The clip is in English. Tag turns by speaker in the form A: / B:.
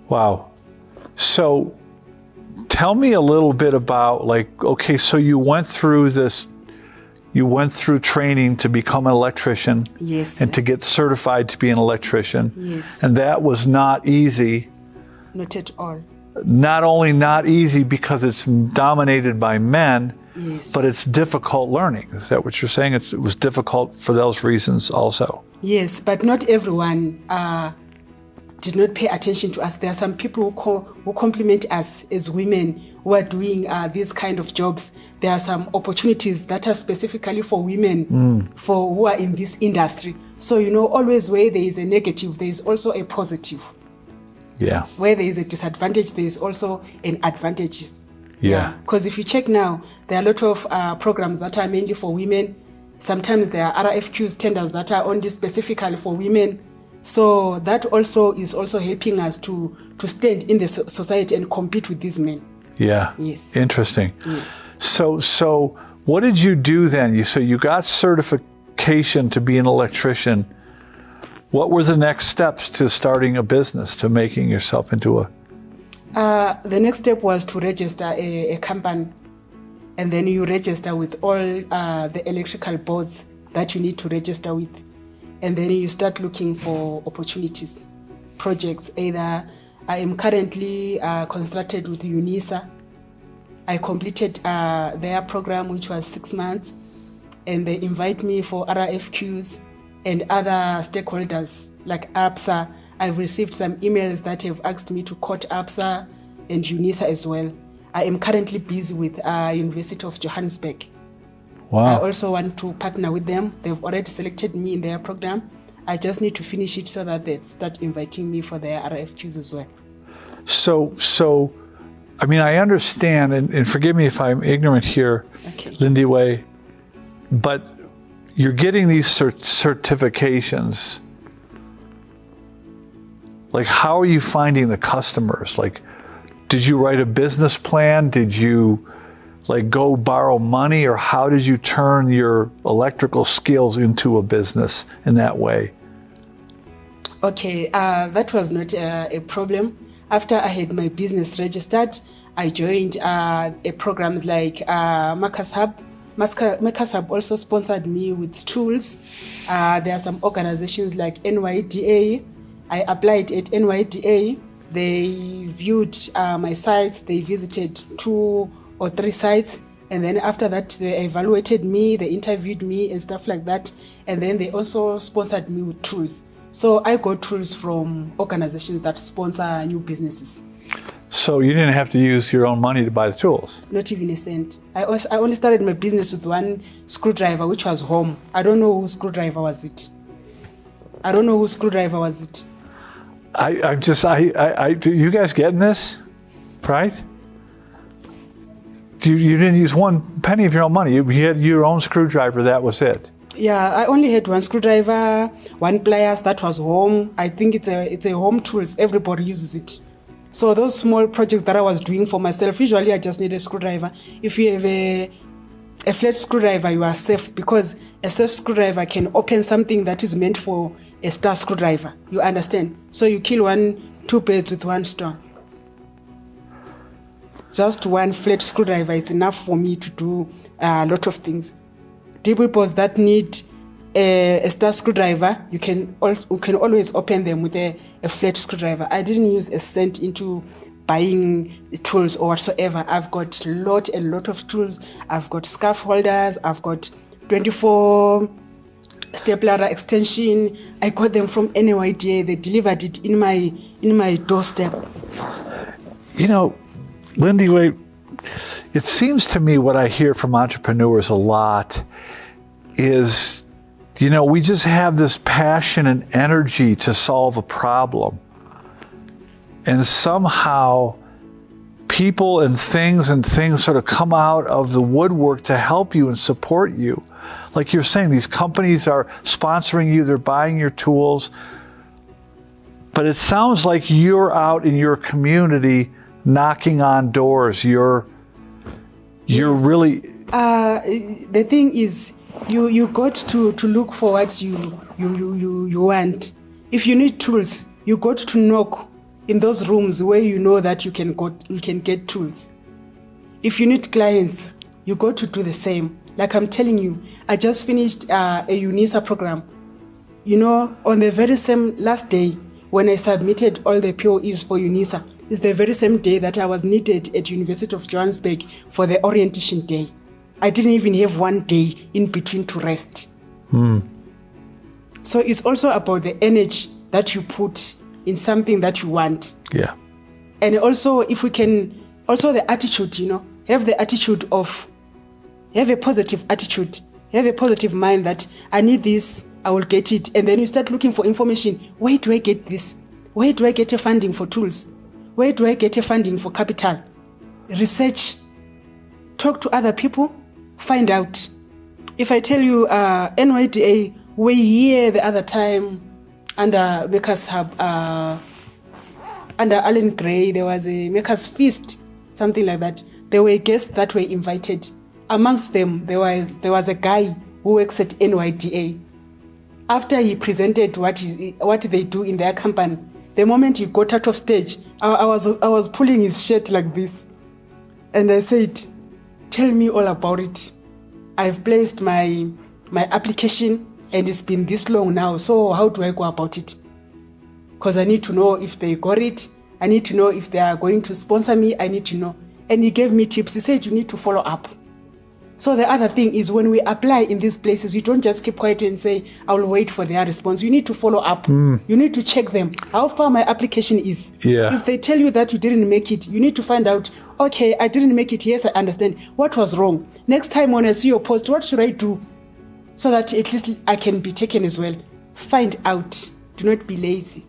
A: Wow. So tell me a little bit about, like, okay, so you went through training to become an electrician.
B: Yes.
A: And to get certified to be an electrician.
B: Yes.
A: And that was not easy.
B: Not at all.
A: Not only not easy because it's dominated by men,
B: yes,
A: but it's difficult learning. Is that what you're saying? It was difficult for those reasons also.
B: Yes, but not everyone did not pay attention to us. There are some people who compliment us as women who are doing these kind of jobs. There are some opportunities that are specifically for women for who are in this industry. So, always where there is a negative, there is also a positive.
A: Yeah.
B: Where there is a disadvantage, there is also an advantage.
A: Yeah.
B: Because if you check now, there are a lot of programs that are mainly for women. Sometimes there are RFQs, tenders that are only specifically for women. So that also is also helping us to stand in the society and compete with these men.
A: Yeah.
B: Yes.
A: Interesting.
B: Yes.
A: So what did you do then? So you got certification to be an electrician. What were the next steps to starting a business, to making yourself into a...
B: The next step was to register a company. And then you register with all the electrical boards that you need to register with. And then you start looking for opportunities, projects. Either I am currently constructed with UNISA. I completed their program, which was 6 months. And they invite me for RFQs and other stakeholders like APSA. I've received some emails that have asked me to quote APSA and UNISA as well. I am currently busy with University of Johannesburg.
A: Wow.
B: I also want to partner with them. They've already selected me in their program. I just need to finish it so that they start inviting me for their RFQs as well.
A: So I mean, I understand, and forgive me if I'm ignorant here,
B: Okay.
A: Lindiwe, but you're getting these certifications. Like, how are you finding the customers? Like, did you write a business plan? Did you go borrow money, or how did you turn your electrical skills into a business in that way?
B: Okay, that was not a problem. After I had my business registered, I joined programs like Makers Hub. Makers Hub also sponsored me with tools. There are some organizations like NYDA. I applied at NYDA. They viewed my sites. They visited 2 or 3 sites. And then after that, they evaluated me, they interviewed me and stuff like that. And then they also sponsored me with tools. So I got tools from organizations that sponsor new businesses.
A: So you didn't have to use your own money to buy the tools?
B: Not even a cent. I only started my business with one screwdriver, which was home. I don't know whose screwdriver was it.
A: You guys getting this? Right? You didn't use one penny of your own money. You had your own screwdriver, that was it.
B: Yeah, I only had one screwdriver, one pliers, that was home. I think it's a home tools, everybody uses it. So those small projects that I was doing for myself, usually I just need a screwdriver. If you have a flat screwdriver, you are safe, because a safe screwdriver can open something that is meant for a star screwdriver. You understand? So you kill 2 birds with one stone. Just one flat screwdriver is enough for me to do a lot of things. Deep purpose that need a star screwdriver, you can always open them with a flat screwdriver. I didn't use a cent into buying tools or whatsoever. I've got a lot of tools. I've got scarf holders. I've got 24 stapler extension. I got them from NYDA. They delivered it in my doorstep.
A: Lindiwe, it seems to me what I hear from entrepreneurs a lot is, we just have this passion and energy to solve a problem. And somehow people and things sort of come out of the woodwork to help you and support you. Like you're saying, these companies are sponsoring you, they're buying your tools. But it sounds like you're out in your community knocking on doors. You're really...
B: The thing is, you got to look for what you want. If you need tools, you got to knock in those rooms where you know that you can get tools. If you need clients, you go to do the same. Like I'm telling you, I just finished a UNISA program. You know, on the very same last day when I submitted all the POEs for UNISA, it's the very same day that I was needed at University of Johannesburg for the orientation day. I didn't even have one day in between to rest. So it's also about the energy that you put in something that you want.
A: Yeah.
B: And also, if we can, also the attitude, you know, have a positive attitude, have a positive mind that I need this, I will get it. And then you start looking for information. Where do I get this? Where do I get a funding for tools? Where do I get a funding for capital? Research, talk to other people, find out. If I tell you NYDA, we here the other time under Makers Hub, under Alan Gray, there was a Makers Feast, something like that. There were guests that were invited. Amongst them, there was a guy who works at NYDA. After he presented what they do in their company, the moment he got out of stage, I was pulling his shirt like this, and I said, "Tell me all about it. I've placed my application, and it's been this long now. So how do I go about it? Because I need to know if they got it. I need to know if they are going to sponsor me. I need to know." And he gave me tips. He said, "You need to follow up." So the other thing is, when we apply in these places, you don't just keep quiet and say, "I will wait for their response." You need to follow up. You need to check them, how far my application is.
A: Yeah.
B: If they tell you that you didn't make it, you need to find out, okay, I didn't make it. Yes, I understand. What was wrong? Next time when I see your post, what should I do? So that at least I can be taken as well. Find out. Do not be lazy.